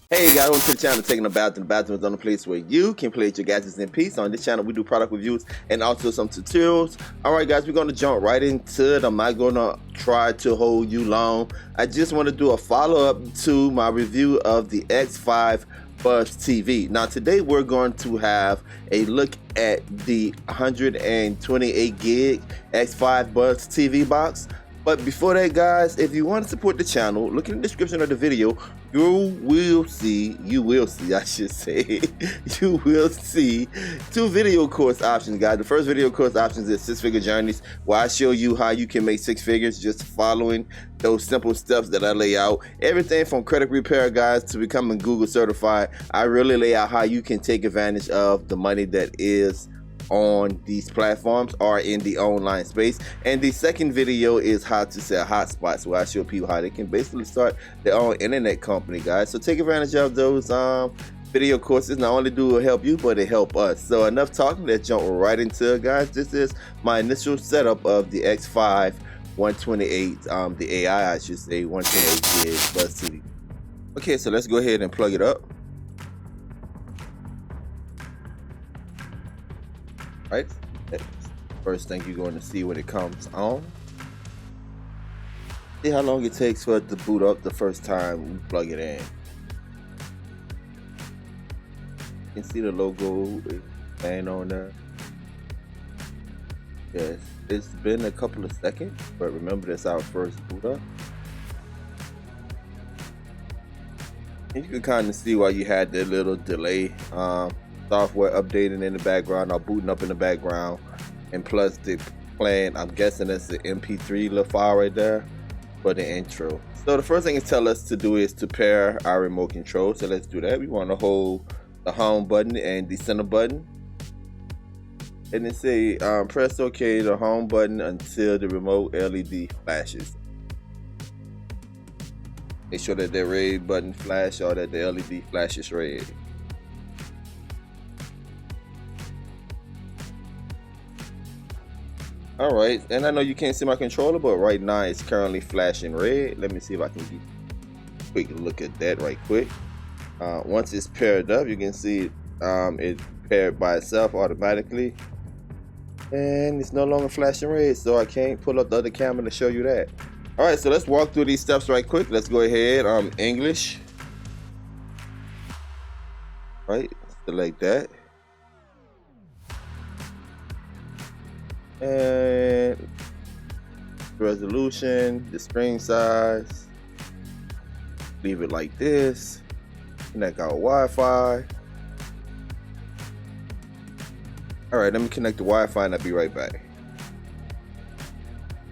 Hey guys, welcome to the channel Taking a Bath. And the bathroom is on the place where you can play with your gadgets in peace. On this channel, we do product reviews and also some tutorials. Alright guys, we're going to jump right into it. I'm not going to try to hold you long. I just want to do a follow-up to my review of the X5 Buzz TV. Now today we're going to have a look at the 128 gig X5 Buzz TV box. But before that guys, if you want to support the channel, look in the description of the video. You will see two video course options, guys. The first video course options is 6-figure journeys, where I show you how you can make 6 figures just following those simple steps that I lay out. Everything from credit repair, guys, to becoming Google certified. I really lay out how you can take advantage of the money that is on these platforms or in the online space. And the second video is how to sell hotspots, where I show people how they can basically start their own internet company, guys. So take advantage of those video courses. Not only do it help you, but it help us. So enough talking, let's jump right into it, guys. This is my initial setup of the X5 128 the AI, I should say, 128 gig Buzz TV. Okay, so let's go ahead and plug it up. Right, first thing you're going to see when it comes on. See how long it takes for it to boot up the first time we plug it in. You can see the logo laying on there. Yes, it's been a couple of seconds, but remember that's our first boot up. And you can kind of see why you had that little delay. Software updating in the background or booting up in the background, and plus the playing, I'm guessing that's the MP3 little file right there for the intro. So the first thing it tells us to do is to pair our remote control. So let's do that. We want to hold the home button and the center button, and it say press OK the home button until the remote LED flashes. Make sure that the red button flash or that the LED flashes red. Alright, and I know you can't see my controller, but right now it's currently flashing red. Let me see if I can get a quick look at that right quick. Once it's paired up, you can see it paired by itself automatically. And it's no longer flashing red, so I can't pull up the other camera to show you that. Alright, so let's walk through these steps right quick. Let's go ahead, English. Right, select that. And resolution, the screen size, leave it like this. Connect our Wi-Fi. Alright, let me connect the Wi-Fi and I'll be right back.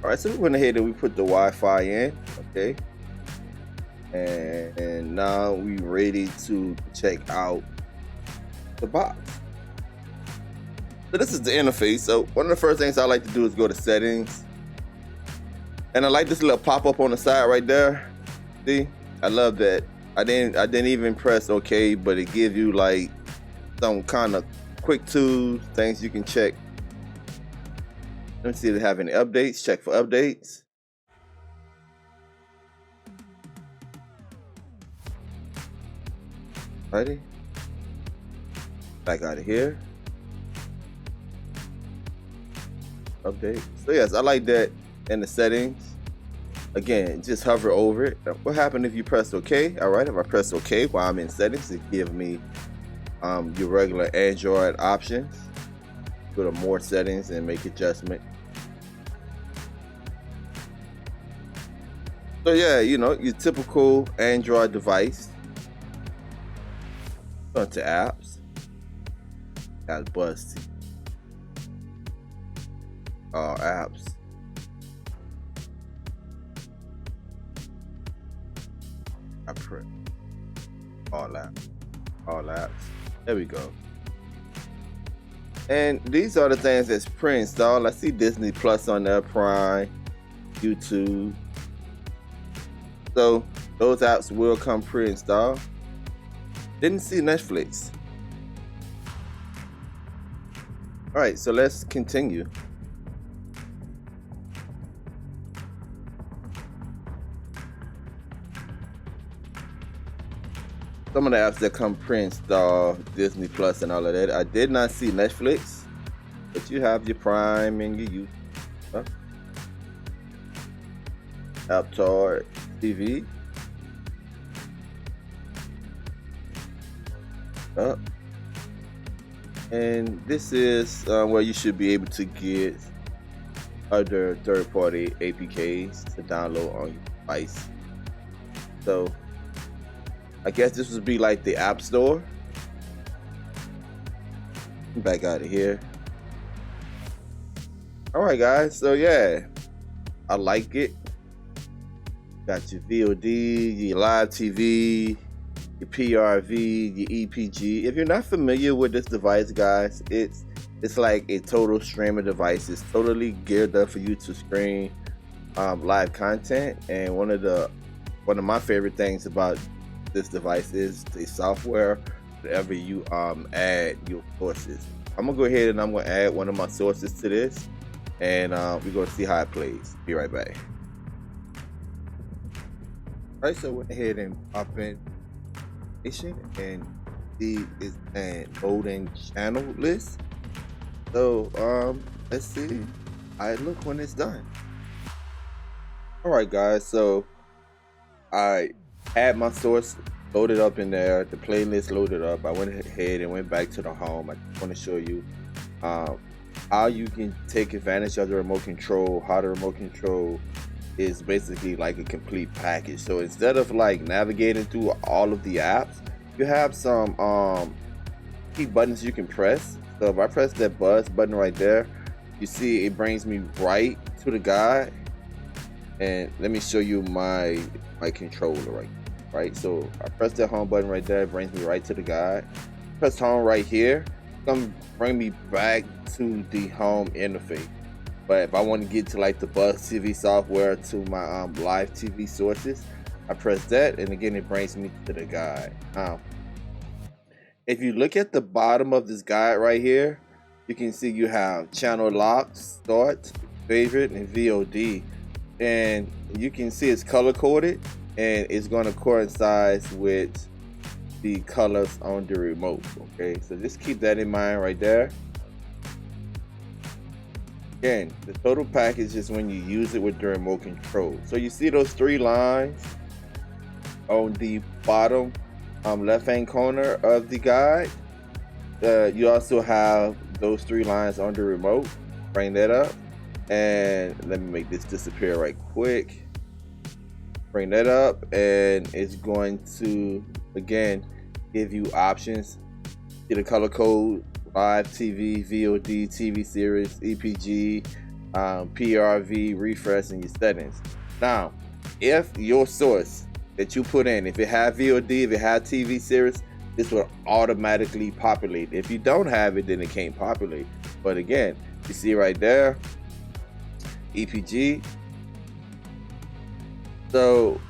Alright, so we went ahead and we put the Wi-Fi in, okay, and now we're ready to check out the box. So this is the interface. So one of the first things I like to do is go to settings, and I like this little pop-up on the side right there. See, I love that. I didn't even press OK, but it gives you like some kind of quick tools, things you can check. Let me see if they have any updates. Check for updates. Ready? Back out of here. Update. So yes, I like that in the settings. Again, just hover over it. What happened if you press OK? Alright, if I press OK while I'm in settings, it gives me your regular Android options. Go to more settings and make adjustment. So yeah, you know, your typical Android device. Go to apps. Got Buzz TV. All apps. I print all apps. There we go. And these are the things that's pre-installed. I see Disney Plus on there, Prime, YouTube. So those apps will come pre-installed. Didn't see Netflix. All right, so let's continue. some of the apps that come pre-installed, Disney Plus and all of that. I did not see Netflix, but you have your Prime and your YouTube, Aptar TV. And this is where you should be able to get other third-party APKs to download on your device. So I guess this would be like the App Store. Back out of here. Alright guys, so yeah, I like it. Got your VOD, your live TV, your PRV, your EPG. If you're not familiar with this device, guys, it's like a total streamer device. It's totally geared up for you to stream live content. And one of my favorite things about this device is the software. Whenever you add your sources, I'm gonna go ahead and I'm gonna add one of my sources to this, and we're gonna see how it plays. Be right back. All right, so went ahead and pop in and see is an loading channel list. So let's see how it look when it's done. All right guys, so I had my source loaded up in there, the playlist loaded up. I went ahead and went back to the home. I just want to show you how you can take advantage of the remote control, how the remote control is basically like a complete package. So instead of like navigating through all of the apps, you have some key buttons you can press. So if I press that button right there, you see it brings me right to the guide. And let me show you my controller right. So I press that home button right there, it brings me right to the guide. Press home right here, come bring me back to the home interface. But if I want to get to like the Buzz TV software, to my live TV sources, I press that, and again it brings me to the guide. Now, if you look at the bottom of this guide right here, you can see you have channel lock, start, favorite, and VOD, and you can see it's color coded, and it's going to coincide with the colors on the remote. Okay, so just keep that in mind right there. Again, the total package is when you use it with the remote control. So you see those three lines on the bottom left hand corner of the guide. You also have those three lines on the remote. Bring that up, and let me make this disappear right quick. Bring that up, and it's going to again give you options. See the color code: live TV, VOD, TV series, EPG, PRV, refresh, and your settings. Now, if your source that you put in, if it have VOD, if it have TV series, this will automatically populate. If you don't have it, then it can't populate. But again, you see right there, EPG. So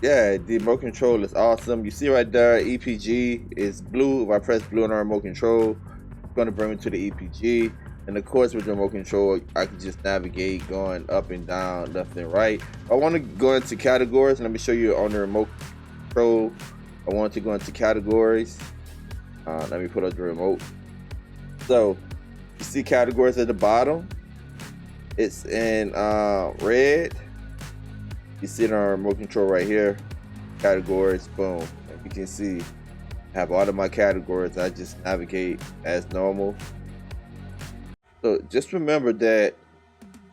yeah, the remote control is awesome. You see right there, EPG is blue. If I press blue on the remote control, it's going to bring me to the EPG. And of course, with the remote control, I can just navigate going up and down, left and right. I want to go into categories. Let me show you on the remote control. I want to go into categories. Let me put up the remote. So you see categories at the bottom. It's in red. You see it on our remote control right here. Categories, boom. And you can see I have all of my categories. I just navigate as normal. So just remember that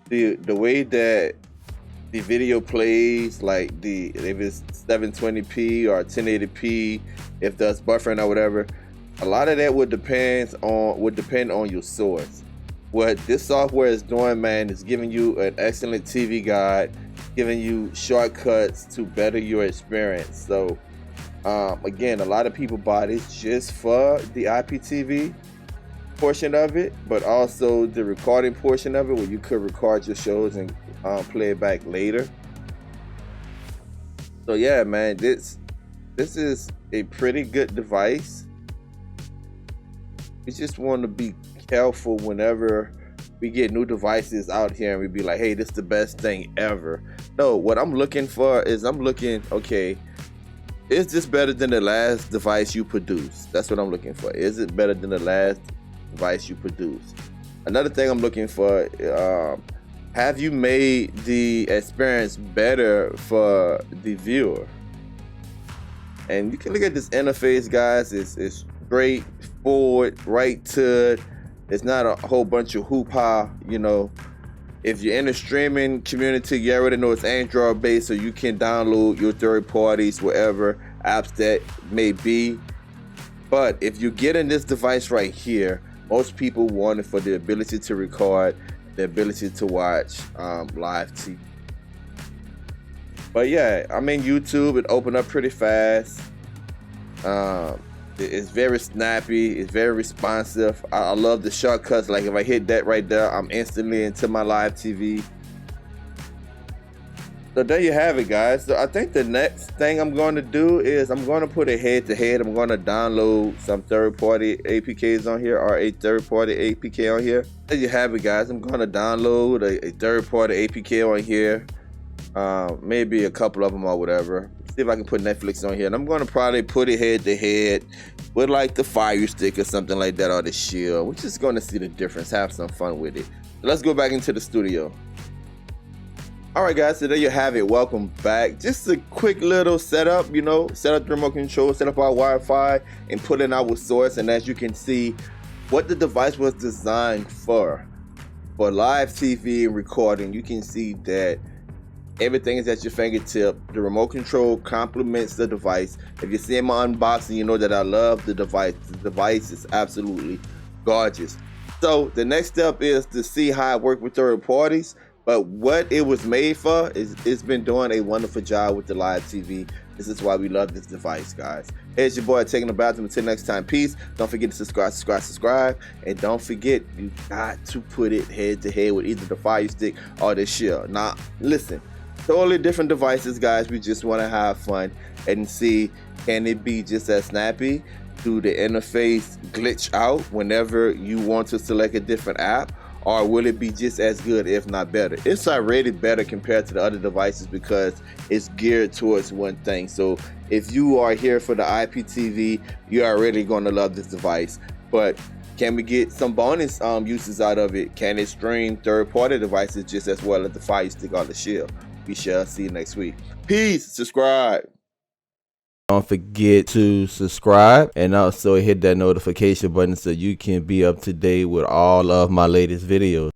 the way that the video plays, like if it's 720p or 1080p, if that's buffering or whatever, a lot of that would depend on your source. What this software is doing, man, is giving you an excellent TV guide, giving you shortcuts to better your experience. So again, a lot of people buy this just for the IPTV portion of it, but also the recording portion of it, where you could record your shows and play it back later. So yeah, man, this is a pretty good device. We just want to be careful whenever we get new devices out here and we be like, hey, this is the best thing ever. No, what I'm looking for is okay, Is this better than the last device you produced? That's what I'm looking for. Is it better than the last device you produced? Another thing I'm looking for, have you made the experience better for the viewer? And you can look at this interface, guys. It's straightforward, right to it. It's not a whole bunch of hoopla, you know. If you're in the streaming community, you already know it's Android based, so you can download your third parties, whatever apps that may be. But if you're getting this device right here, most people want it for the ability to record, the ability to watch live TV. But yeah, I'm in YouTube. It opened up pretty fast. It's very snappy. It's very responsive. I love the shortcuts. Like if I hit that right there, I'm instantly into my live TV. So there you have it, guys. So I think the next thing I'm going to do is I'm going to put it head to head. I'm going to download some third-party APKs on here, or a third-party APK on here. There you have it, guys. I'm going to download a third-party APK on here. Maybe a couple of them or whatever. See if I can put Netflix on here, and I'm going to probably put it head to head with like the Fire Stick or something like that, or the Shield. We're just going to see the difference, have some fun with it. So let's go back into the studio. All right, guys, so there you have it. Welcome back. Just a quick little setup, you know, set up the remote control, set up our Wi-Fi, and put in our source. And as you can see, what the device was designed for live TV and recording, you can see that everything is at your fingertip. The remote control complements the device. If you see my unboxing, you know that I love the device. The device is absolutely gorgeous. So the next step is to see how it works with third parties. But what it was made for is it's been doing a wonderful job with the live TV. This is why we love this device, guys. Hey, it's your boy taking the bathroom. Until next time, peace. Don't forget to subscribe. And don't forget, you got to put it head to head with either the Fire Stick or the Shield. Now, listen. Totally different devices, guys. We just want to have fun and see, can it be just as snappy? Do the interface glitch out whenever you want to select a different app? Or will it be just as good, if not better? It's already better compared to the other devices because it's geared towards one thing. So if you are here for the IPTV, you're already going to love this device. But can we get some bonus uses out of it? Can it stream third-party devices just as well as the Fire Stick or the Shield? We shall see you next week. Peace. Subscribe. Don't forget to subscribe and also hit that notification button so you can be up to date with all of my latest videos.